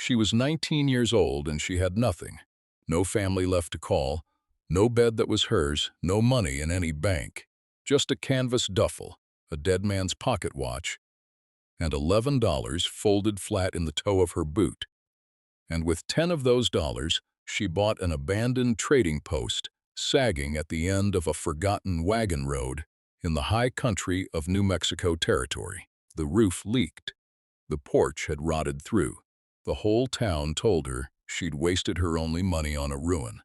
She was 19 years old and she had nothing. No family left to call, no bed that was hers, no money in any bank. Just a canvas duffel, a dead man's pocket watch, and $11 folded flat in the toe of her boot. And with 10 of those dollars, she bought an abandoned trading post sagging at the end of a forgotten wagon road in the high country of New Mexico Territory. The roof leaked. The porch had rotted through. The whole town told her she'd wasted her only money on a ruin.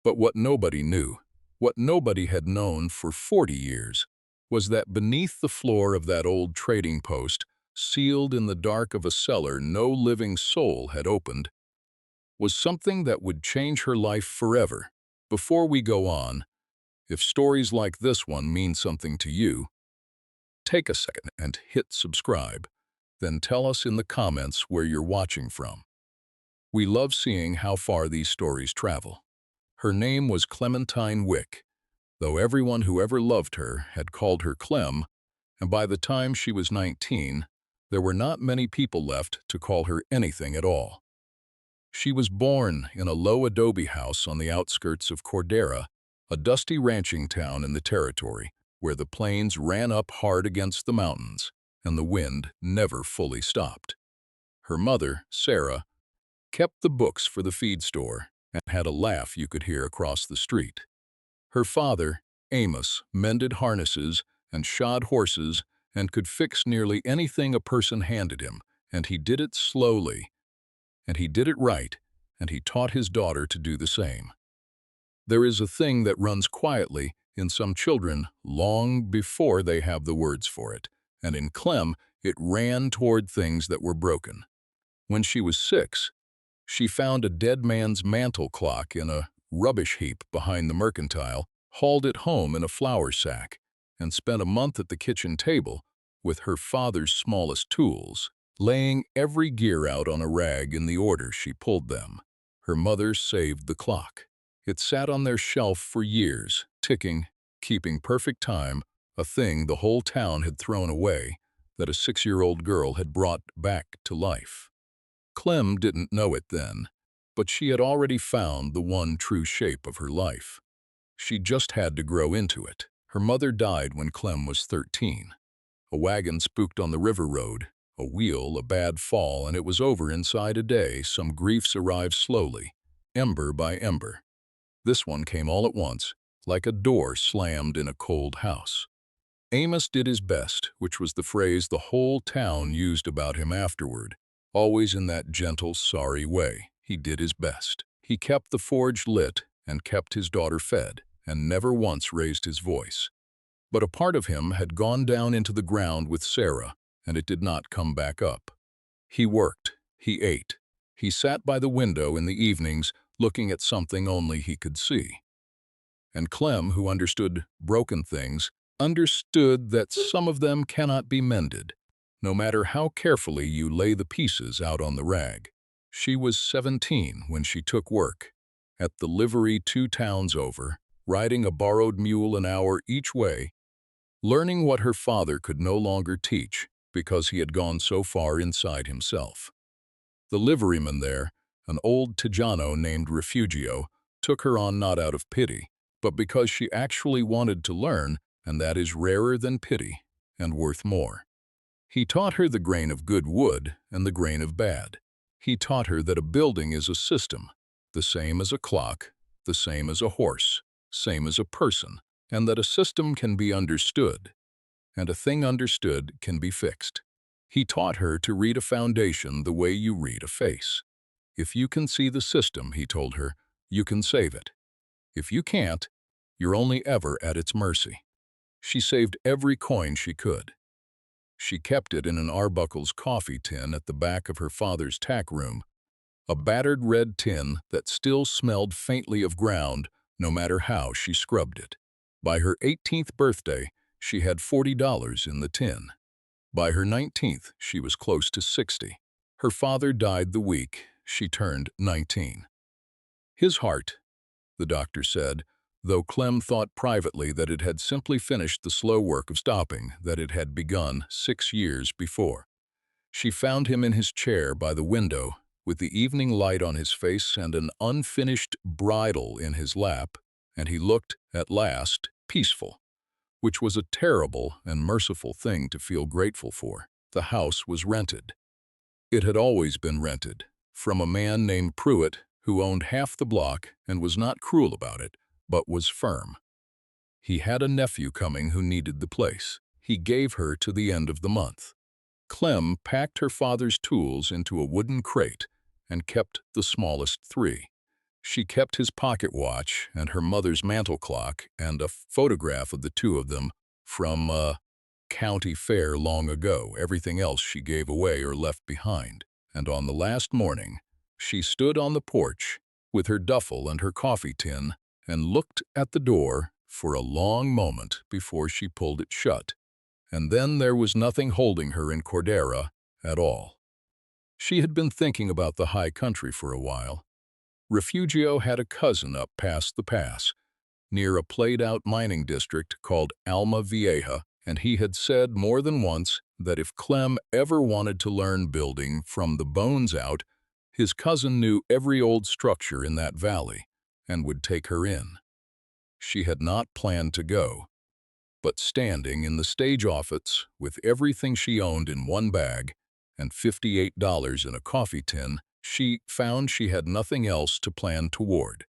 But what nobody knew, what nobody had known for 40 years, was that beneath the floor of that old trading post, sealed in the dark of a cellar no living soul had opened, was something that would change her life forever. Before we go on, if stories like this one mean something to you, take a second and hit subscribe. Then tell us in the comments where you're watching from. We love seeing how far these stories travel. Her name was Clementine Wick, though everyone who ever loved her had called her Clem, and by the time she was 19, there were not many people left to call her anything at all. She was born in a low adobe house on the outskirts of Cordera, a dusty ranching town in the territory, where the plains ran up hard against the mountains, and the wind never fully stopped. Her mother, Sarah, kept the books for the feed store and had a laugh you could hear across the street. Her father, Amos, mended harnesses and shod horses and could fix nearly anything a person handed him, and he did it slowly, and he did it right, and he taught his daughter to do the same. There is a thing that runs quietly in some children long before they have the words for it, and in Clem, it ran toward things that were broken. When she was 6, she found a dead man's mantel clock in a rubbish heap behind the mercantile, hauled it home in a flour sack, and spent a month at the kitchen table with her father's smallest tools, laying every gear out on a rag in the order she pulled them. Her mother saved the clock. It sat on their shelf for years, ticking, keeping perfect time, a thing the whole town had thrown away, that a 6-year-old girl had brought back to life. Clem didn't know it then, but she had already found the one true shape of her life. She just had to grow into it. Her mother died when Clem was 13. A wagon spooked on the river road, a wheel, a bad fall, and it was over inside a day. Some griefs arrived slowly, ember by ember. This one came all at once, like a door slammed in a cold house. Amos did his best, which was the phrase the whole town used about him afterward, always in that gentle, sorry way. He did his best. He kept the forge lit and kept his daughter fed, and never once raised his voice. But a part of him had gone down into the ground with Sarah, and it did not come back up. He worked, he ate, he sat by the window in the evenings looking at something only he could see. And Clem, who understood broken things, understood that some of them cannot be mended, no matter how carefully you lay the pieces out on the rag. She was 17 when she took work, at the livery 2 towns over, riding a borrowed mule an hour each way, learning what her father could no longer teach because he had gone so far inside himself. The liveryman there, an old Tejano named Refugio, took her on not out of pity, but because she actually wanted to learn, and that is rarer than pity and worth more. He taught her the grain of good wood and the grain of bad. He taught her that a building is a system, the same as a clock, the same as a horse, same as a person, and that a system can be understood, and a thing understood can be fixed. He taught her to read a foundation the way you read a face. If you can see the system, he told her, you can save it. If you can't, you're only ever at its mercy. She saved every coin she could. She kept it in an Arbuckle's coffee tin at the back of her father's tack room, a battered red tin that still smelled faintly of ground no matter how she scrubbed it. By her 18th birthday, she had $40 in the tin. By her 19th, she was close to 60. Her father died the week she turned 19. His heart, the doctor said, though Clem thought privately that it had simply finished the slow work of stopping that it had begun 6 years before. She found him in his chair by the window, with the evening light on his face and an unfinished bridle in his lap, and he looked, at last, peaceful, which was a terrible and merciful thing to feel grateful for. The house was rented. It had always been rented, from a man named Pruitt, who owned half the block and was not cruel about it, but was firm. He had a nephew coming who needed the place. He gave her to the end of the month. Clem packed her father's tools into a wooden crate and kept the smallest 3. She kept his pocket watch and her mother's mantel clock and a photograph of the two of them from a county fair long ago. Everything else she gave away or left behind. And on the last morning, she stood on the porch with her duffel and her coffee tin and looked at the door for a long moment before she pulled it shut. And then there was nothing holding her in Cordera at all. She had been thinking about the high country for a while. Refugio had a cousin up past the pass, near a played-out mining district called Alma Vieja, and he had said more than once that if Clem ever wanted to learn building from the bones out, his cousin knew every old structure in that valley and would take her in. She had not planned to go, but standing in the stage office with everything she owned in one bag and $58 in a coffee tin, she found she had nothing else to plan toward.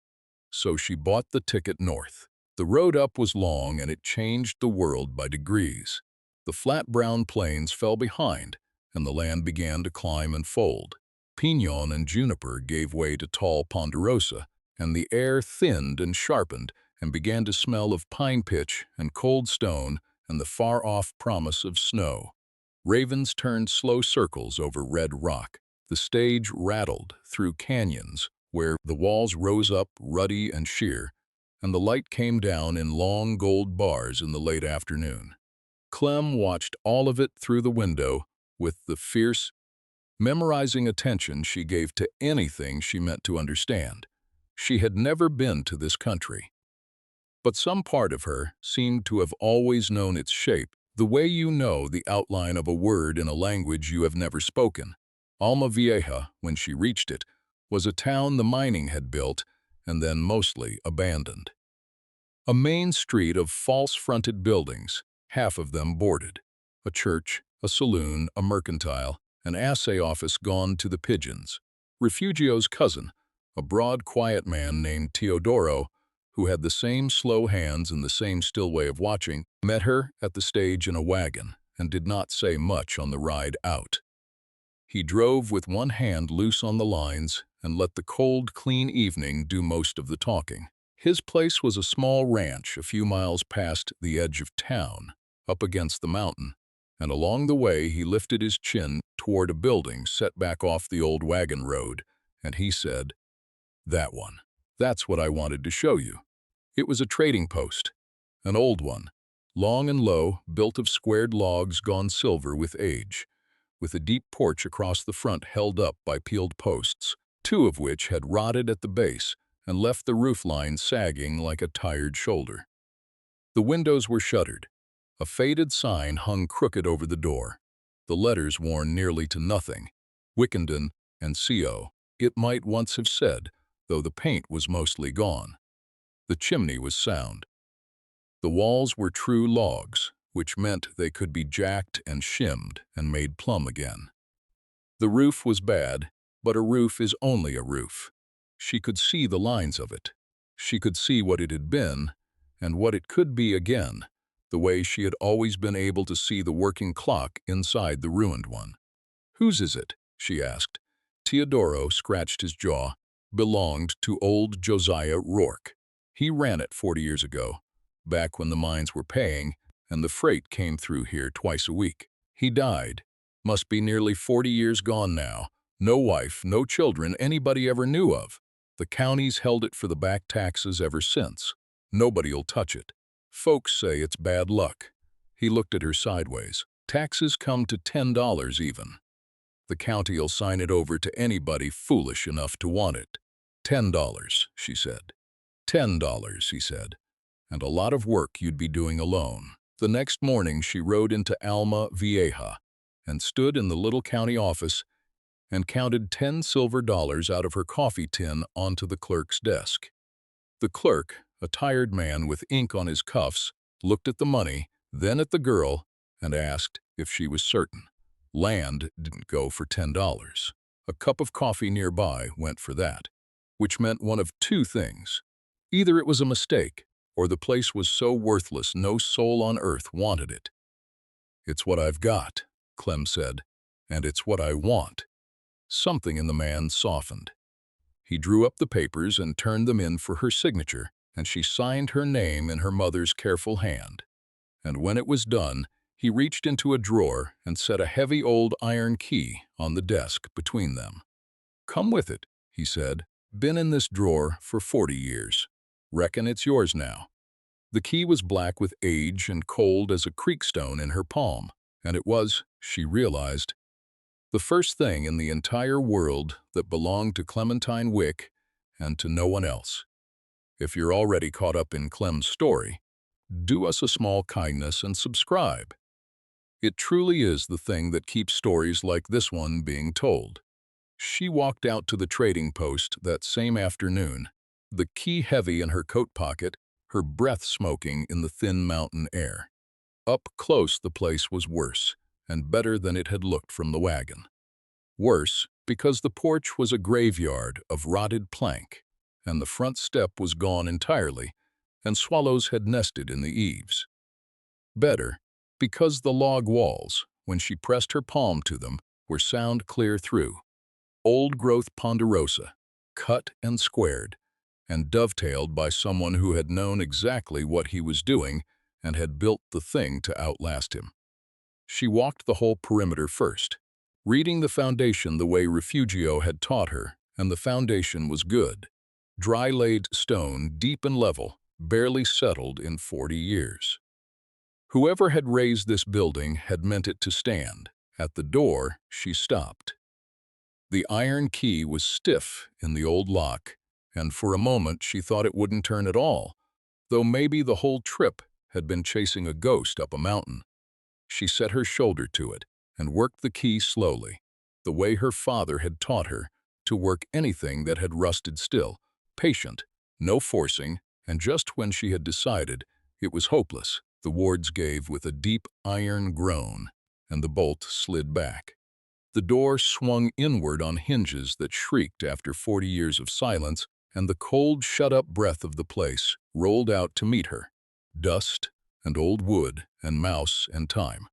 So she bought the ticket north. The road up was long and it changed the world by degrees. The flat brown plains fell behind and the land began to climb and fold. Pinon and juniper gave way to tall ponderosa, and the air thinned and sharpened and began to smell of pine pitch and cold stone and the far-off promise of snow. Ravens turned slow circles over red rock. The stage rattled through canyons where the walls rose up ruddy and sheer, and the light came down in long gold bars in the late afternoon. Clem watched all of it through the window with the fierce, memorizing attention she gave to anything she meant to understand. She had never been to this country, but some part of her seemed to have always known its shape, the way you know the outline of a word in a language you have never spoken. Alma Vieja, when she reached it, was a town the mining had built and then mostly abandoned. A main street of false-fronted buildings, half of them boarded. A church, a saloon, a mercantile, an assay office gone to the pigeons. Refugio's cousin, a broad, quiet man named Teodoro, who had the same slow hands and the same still way of watching, met her at the stage in a wagon and did not say much on the ride out. He drove with one hand loose on the lines and let the cold, clean evening do most of the talking. His place was a small ranch a few miles past the edge of town, up against the mountain, and along the way he lifted his chin toward a building set back off the old wagon road, and he said, "That one. That's what I wanted to show you." It was a trading post, an old one, long and low, built of squared logs gone silver with age, with a deep porch across the front held up by peeled posts, 2 of which had rotted at the base and left the roof line sagging like a tired shoulder. The windows were shuttered. A faded sign hung crooked over the door, the letters worn nearly to nothing, Wickenden and CO. It might once have said, though the paint was mostly gone. The chimney was sound. The walls were true logs, which meant they could be jacked and shimmed and made plumb again. The roof was bad, but a roof is only a roof. She could see the lines of it. She could see what it had been and what it could be again, the way she had always been able to see the working clock inside the ruined one. "Whose is it?" she asked. Teodoro scratched his jaw. "Belonged to old Josiah Rourke. He ran it 40 years ago, back when the mines were paying and the freight came through here twice a week. He died. Must be nearly 40 years gone now. No wife, no children anybody ever knew of. The county's held it for the back taxes ever since. Nobody'll touch it. Folks say it's bad luck." He looked at her sideways. "Taxes come to $10 even. The county'll sign it over to anybody foolish enough to want it." $10, she said. $10, he said. "And a lot of work you'd be doing alone." The next morning she rode into Alma Vieja and stood in the little county office and counted 10 silver dollars out of her coffee tin onto the clerk's desk. The clerk, a tired man with ink on his cuffs, looked at the money, then at the girl, and asked if she was certain. Land didn't go for $10. A cup of coffee nearby went for that, which meant one of two things. Either it was a mistake, or the place was so worthless no soul on earth wanted it. "It's what I've got," Clem said, "and it's what I want." Something in the man softened. He drew up the papers and turned them in for her signature, and she signed her name in her mother's careful hand. And when it was done, he reached into a drawer and set a heavy old iron key on the desk between them. "Come with it," he said. "Been in this drawer for 40 years. Reckon it's yours now." The key was black with age and cold as a creek stone in her palm, and it was, she realized, the first thing in the entire world that belonged to Clementine Wick and to no one else. If you're already caught up in Clem's story, do us a small kindness and subscribe. It truly is the thing that keeps stories like this one being told. She walked out to the trading post that same afternoon, the key heavy in her coat pocket, her breath smoking in the thin mountain air. Up close, the place was worse, and better than it had looked from the wagon. Worse, because the porch was a graveyard of rotted plank, and the front step was gone entirely, and swallows had nested in the eaves. Better, because the log walls, when she pressed her palm to them, were sound clear through. Old-growth ponderosa, cut and squared, and dovetailed by someone who had known exactly what he was doing and had built the thing to outlast him. She walked the whole perimeter first, reading the foundation the way Refugio had taught her, and the foundation was good. Dry-laid stone, deep and level, barely settled in 40 years. Whoever had raised this building had meant it to stand. At the door, she stopped. The iron key was stiff in the old lock, and for a moment she thought it wouldn't turn at all, though maybe the whole trip had been chasing a ghost up a mountain. She set her shoulder to it and worked the key slowly, the way her father had taught her to work anything that had rusted still, patient, no forcing, and just when she had decided it was hopeless, the wards gave with a deep iron groan, and the bolt slid back. The door swung inward on hinges that shrieked after 40 years of silence, and the cold, shut-up breath of the place rolled out to meet her. Dust and old wood and mouse and time.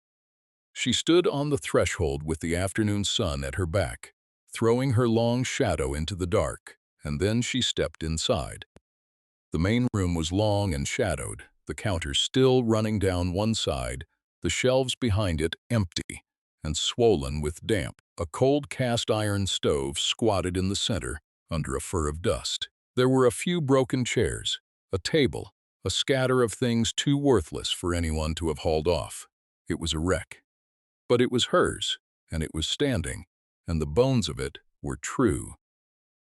She stood on the threshold with the afternoon sun at her back, throwing her long shadow into the dark, and then she stepped inside. The main room was long and shadowed, the counter still running down one side, the shelves behind it empty and swollen with damp. A cold cast-iron stove squatted in the center under a fur of dust. There were a few broken chairs, a table, a scatter of things too worthless for anyone to have hauled off. It was a wreck. But it was hers, and it was standing, and the bones of it were true.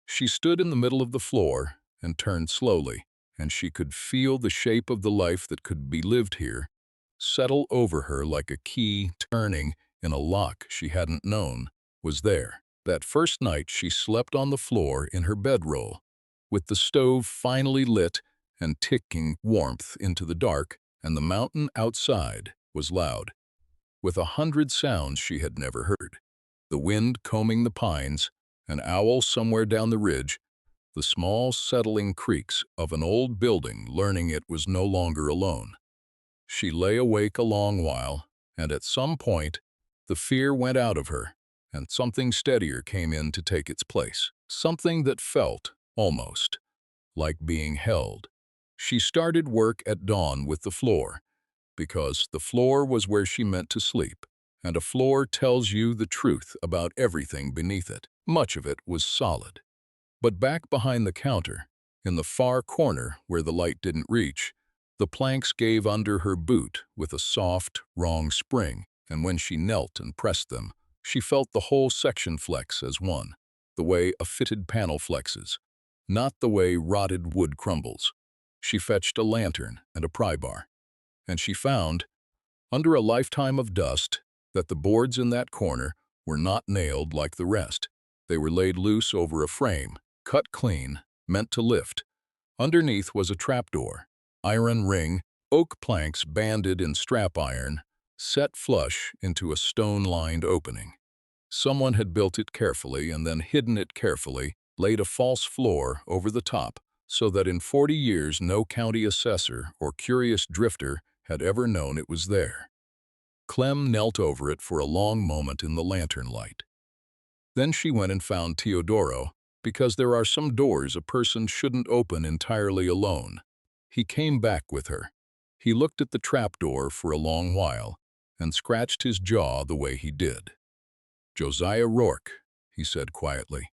She stood in the middle of the floor and turned slowly, and she could feel the shape of the life that could be lived here settle over her like a key turning in a lock she hadn't known was there. That first night she slept on the floor in her bedroll, with the stove finally lit and ticking warmth into the dark, and the mountain outside was loud, with 100 sounds she had never heard. The wind combing the pines, an owl somewhere down the ridge, the small settling creaks of an old building learning it was no longer alone. She lay awake a long while, and at some point, the fear went out of her, and something steadier came in to take its place. Something that felt, almost, like being held. She started work at dawn with the floor, because the floor was where she meant to sleep, and a floor tells you the truth about everything beneath it. Much of it was solid. But back behind the counter, in the far corner where the light didn't reach, the planks gave under her boot with a soft, wrong spring, and when she knelt and pressed them, she felt the whole section flex as one, the way a fitted panel flexes, not the way rotted wood crumbles. She fetched a lantern and a pry bar, and she found, under a lifetime of dust, that the boards in that corner were not nailed like the rest. They were laid loose over a frame, cut clean, meant to lift. Underneath was a trapdoor, iron ring, oak planks banded in strap iron, set flush into a stone-lined opening. Someone had built it carefully and then hidden it carefully, laid a false floor over the top, so that in 40 years no county assessor or curious drifter had ever known it was there. Clem knelt over it for a long moment in the lantern light. Then she went and found Teodoro, because there are some doors a person shouldn't open entirely alone. He came back with her. He looked at the trapdoor for a long while and scratched his jaw the way he did. "Josiah Rourke," he said quietly,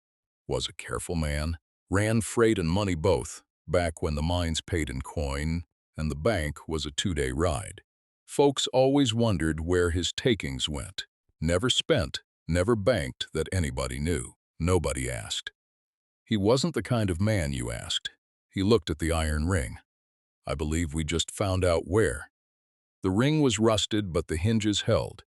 "was a careful man, ran freight and money both, back when the mines paid in coin and the bank was a 2-day ride. Folks always wondered where his takings went. Never spent, never banked that anybody knew. Nobody asked. He wasn't the kind of man you asked." He looked at the iron ring. "I believe we just found out where." The ring was rusted, but the hinges held.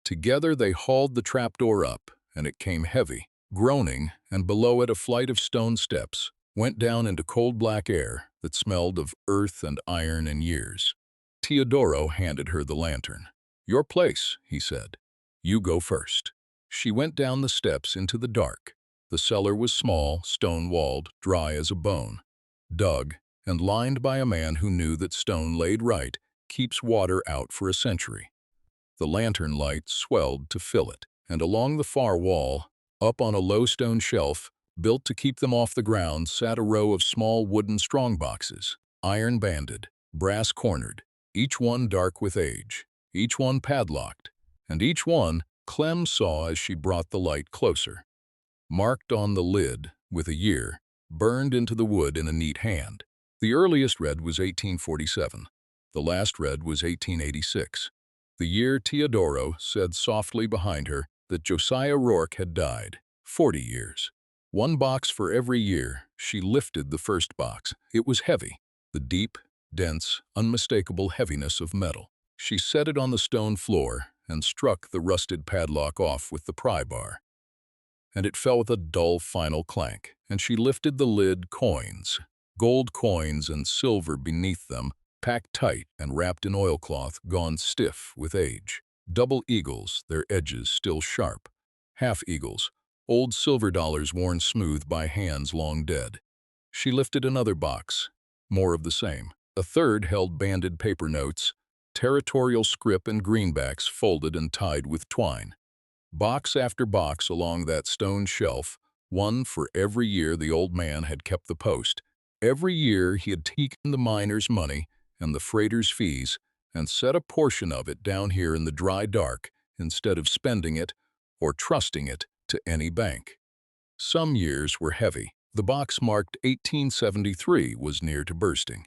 Together they hauled the trapdoor up, and it came heavy, groaning, and below it a flight of stone steps went down into cold black air that smelled of earth and iron and years. Teodoro handed her the lantern. "Your place," he said. "You go first." She went down the steps into the dark. The cellar was small, stone-walled, dry as a bone, dug, and lined by a man who knew that stone laid right keeps water out for a century. The lantern light swelled to fill it, and along the far wall, up on a low stone shelf, built to keep them off the ground, sat a row of small wooden strongboxes, iron-banded, brass-cornered, each one dark with age, each one padlocked, and each one Clem saw as she brought the light closer. Marked on the lid, with a year, burned into the wood in a neat hand. The earliest read was 1847. The last read was 1886. The year Teodoro said softly behind her that Josiah Rourke had died. 40 years. One box for every year. She lifted the first box. It was heavy, the deep, dense, unmistakable heaviness of metal. She set it on the stone floor and struck the rusted padlock off with the pry bar. And it fell with a dull final clank, and she lifted the lid. Coins, gold coins and silver beneath them, packed tight and wrapped in oilcloth gone stiff with age. Double eagles, their edges still sharp. Half eagles, old silver dollars worn smooth by hands long dead. She lifted another box, more of the same. A third held banded paper notes, territorial scrip and greenbacks folded and tied with twine. Box after box along that stone shelf, one for every year the old man had kept the post. Every year he had taken the miners' money and the freighters' fees and set a portion of it down here in the dry dark instead of spending it or trusting it to any bank. Some years were heavy. The box marked 1873 was near to bursting.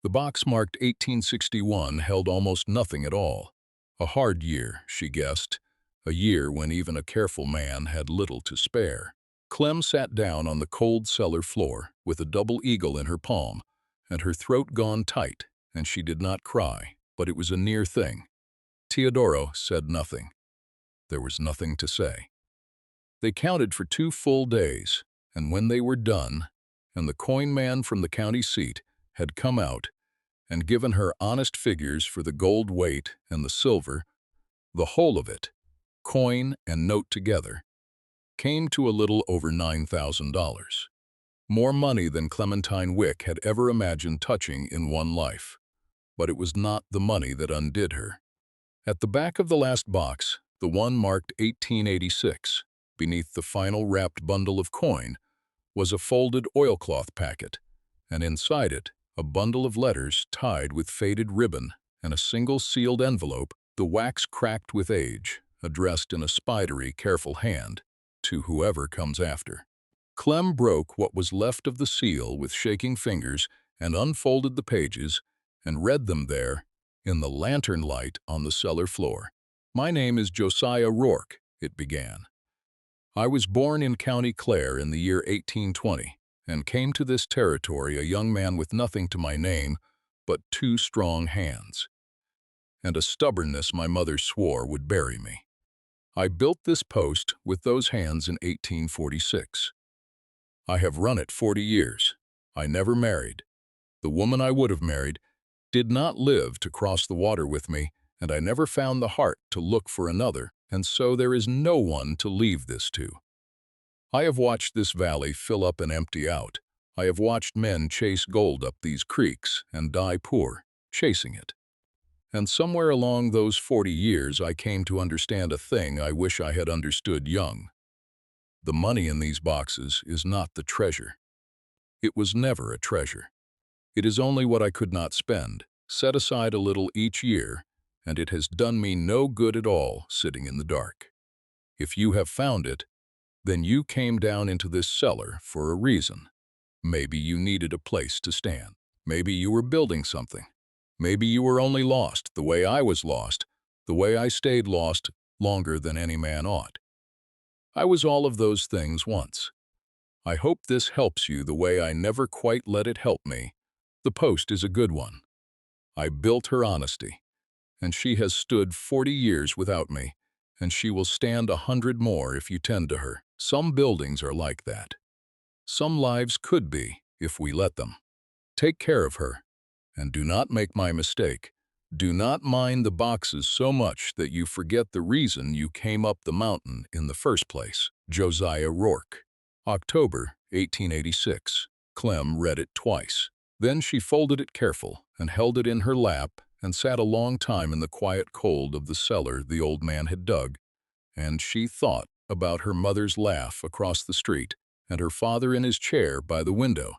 The box marked 1861 held almost nothing at all. A hard year, she guessed, a year when even a careful man had little to spare. Clem sat down on the cold cellar floor with a double eagle in her palm, and her throat gone tight, and she did not cry, but it was a near thing. Teodoro said nothing. There was nothing to say. They counted for 2 full days, and when they were done, and the coin man from the county seat had come out and given her honest figures for the gold weight and the silver, the whole of it, coin and note together, came to a little over $9,000. More money than Clementine Wick had ever imagined touching in one life. But it was not the money that undid her. At the back of the last box, the one marked 1886, beneath the final wrapped bundle of coin, was a folded oilcloth packet, and inside it, a bundle of letters tied with faded ribbon and a single sealed envelope, the wax cracked with age, addressed in a spidery, careful hand, to whoever comes after. Clem broke what was left of the seal with shaking fingers and unfolded the pages and read them there in the lantern light on the cellar floor. "My name is Josiah Rourke," it began. "I was born in County Clare in the year 1820 and came to this territory a young man with nothing to my name but 2 strong hands and a stubbornness my mother swore would bury me. I built this post with those hands in 1846. I have run it 40 years. I never married. The woman I would have married did not live to cross the water with me, and I never found the heart to look for another, and so there is no one to leave this to. I have watched this valley fill up and empty out. I have watched men chase gold up these creeks and die poor, chasing it. And somewhere along those 40 years I came to understand a thing I wish I had understood young. The money in these boxes is not the treasure. It was never a treasure. It is only what I could not spend, set aside a little each year, and it has done me no good at all sitting in the dark. If you have found it, then you came down into this cellar for a reason. Maybe you needed a place to stand. Maybe you were building something. Maybe you were only lost the way I was lost, the way I stayed lost longer than any man ought. I was all of those things once. I hope this helps you the way I never quite let it help me. The post is a good one. I built her honesty, and she has stood 40 years without me, and she will stand 100 more if you tend to her. Some buildings are like that. Some lives could be, if we let them. Take care of her, and do not make my mistake. Do not mind the boxes so much that you forget the reason you came up the mountain in the first place. Josiah Rourke. October 1886. Clem read it twice. Then she folded it careful and held it in her lap and sat a long time in the quiet cold of the cellar the old man had dug, and she thought about her mother's laugh across the street and her father in his chair by the window,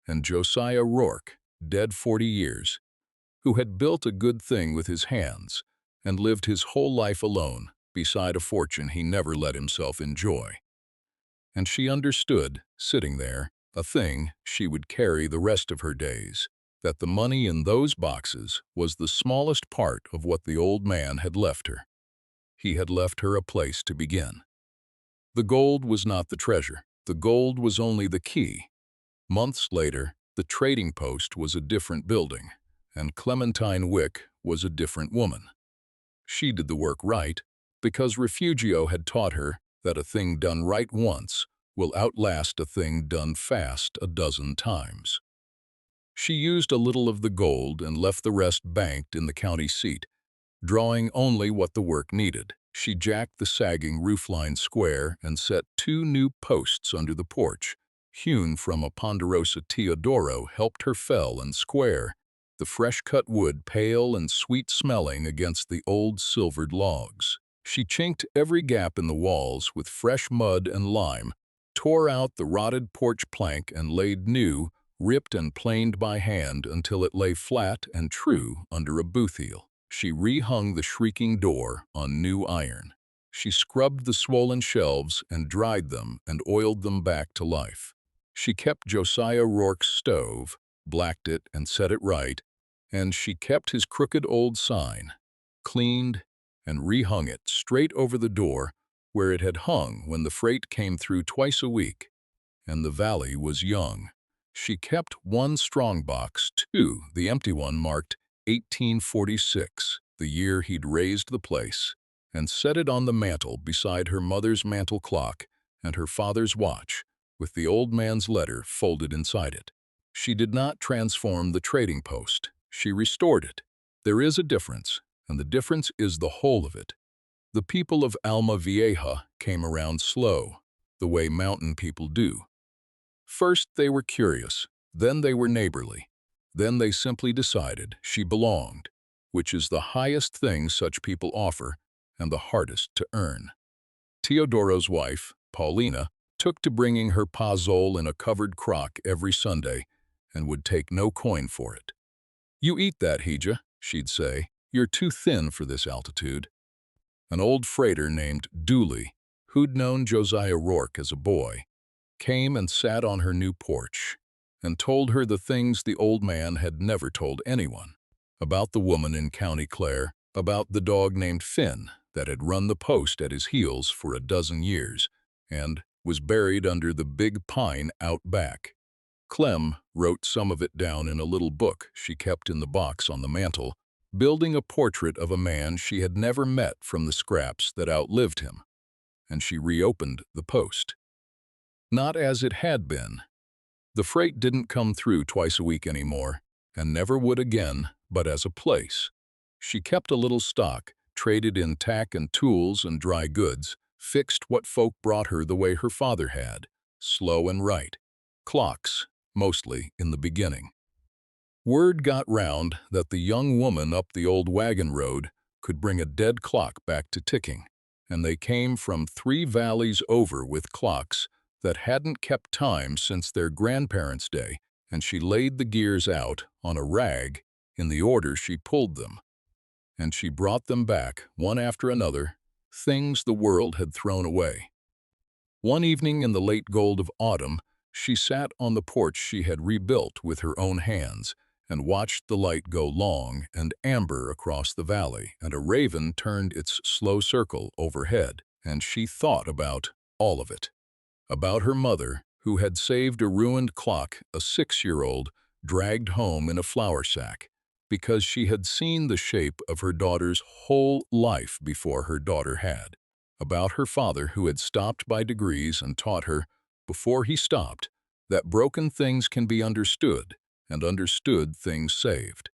and Josiah Rourke, dead 40 years, who had built a good thing with his hands and lived his whole life alone beside a fortune he never let himself enjoy. And she understood, sitting there, a thing she would carry the rest of her days, that the money in those boxes was the smallest part of what the old man had left her. He had left her a place to begin. The gold was not the treasure. The gold was only the key. Months later, the trading post was a different building, and Clementine Wick was a different woman. She did the work right, because Refugio had taught her that a thing done right once will outlast a thing done fast a dozen times. She used a little of the gold and left the rest banked in the county seat, drawing only what the work needed. She jacked the sagging roofline square and set 2 new posts under the porch. Hewn from a ponderosa Teodoro helped her fell and square, the fresh-cut wood pale and sweet-smelling against the old silvered logs. She chinked every gap in the walls with fresh mud and lime, tore out the rotted porch plank and laid new, ripped and planed by hand until it lay flat and true under a booth heel. She rehung the shrieking door on new iron. She scrubbed the swollen shelves and dried them and oiled them back to life. She kept Josiah Rourke's stove, blacked it and set it right, and she kept his crooked old sign, cleaned and rehung it straight over the door where it had hung when the freight came through twice a week, and the valley was young. She kept one strong box, too, the empty one marked 1846, the year he'd raised the place, and set it on the mantel beside her mother's mantel clock and her father's watch, with the old man's letter folded inside it. She did not transform the trading post. She restored it. There is a difference, and the difference is the whole of it. The people of Alma Vieja came around slow, the way mountain people do. First they were curious, then they were neighborly. Then they simply decided she belonged, which is the highest thing such people offer and the hardest to earn. Teodoro's wife, Paulina, took to bringing her pozole in a covered crock every Sunday and would take no coin for it. "You eat that, Hija," she'd say. "You're too thin for this altitude." An old freighter named Dooley, who'd known Josiah Rourke as a boy, came and sat on her new porch and told her the things the old man had never told anyone, about the woman in County Clare, about the dog named Finn that had run the post at his heels for a dozen years and was buried under the big pine out back. Clem wrote some of it down in a little book she kept in the box on the mantel building a portrait of a man she had never met from the scraps that outlived him, and she reopened the post. Not as it had been. The freight didn't come through twice a week anymore, and never would again, but as a place. She kept a little stock, traded in tack and tools and dry goods, fixed what folk brought her the way her father had, slow and right. Clocks, mostly in the beginning. Word got round that the young woman up the old wagon road could bring a dead clock back to ticking, and they came from 3 valleys over with clocks that hadn't kept time since their grandparents' day, and she laid the gears out on a rag in the order she pulled them. And she brought them back, one after another, things the world had thrown away. One evening in the late gold of autumn, she sat on the porch she had rebuilt with her own hands and watched the light go long and amber across the valley, and a raven turned its slow circle overhead, and she thought about all of it. About her mother, who had saved a ruined clock a 6-year-old dragged home in a flour sack, because she had seen the shape of her daughter's whole life before her daughter had. About her father, who had stopped by degrees and taught her, before he stopped, that broken things can be understood, and understood things saved.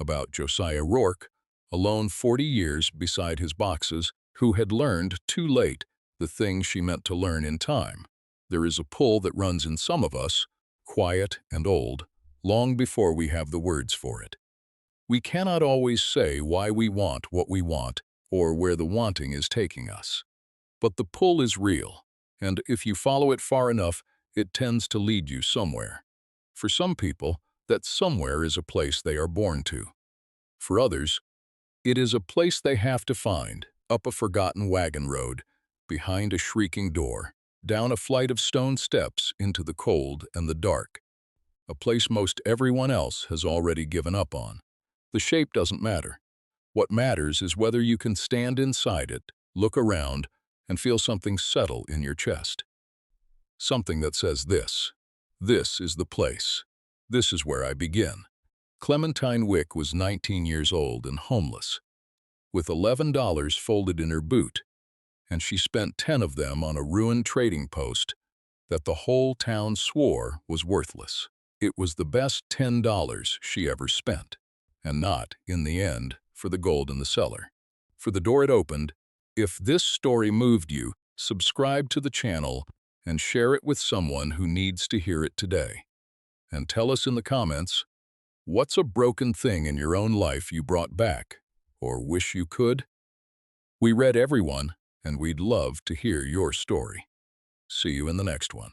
About Josiah Rourke, alone 40 years beside his boxes, who had learned too late the things she meant to learn in time. There is a pull that runs in some of us, quiet and old, long before we have the words for it. We cannot always say why we want what we want or where the wanting is taking us. But the pull is real, and if you follow it far enough, it tends to lead you somewhere. For some people, that somewhere is a place they are born to. For others, it is a place they have to find, up a forgotten wagon road, behind a shrieking door, down a flight of stone steps into the cold and the dark. A place most everyone else has already given up on. The shape doesn't matter. What matters is whether you can stand inside it, look around, and feel something settle in your chest. Something that says this is the place. This is where I begin. Clementine Wick was 19 years old and homeless, with $11 folded in her boot, and she spent 10 of them on a ruined trading post that the whole town swore was worthless. It was the best $10 she ever spent, and not, in the end, for the gold in the cellar. For the door it opened. If this story moved you, subscribe to the channel and share it with someone who needs to hear it today. And tell us in the comments, what's a broken thing in your own life you brought back, or wish you could? We read everyone, and we'd love to hear your story. See you in the next one.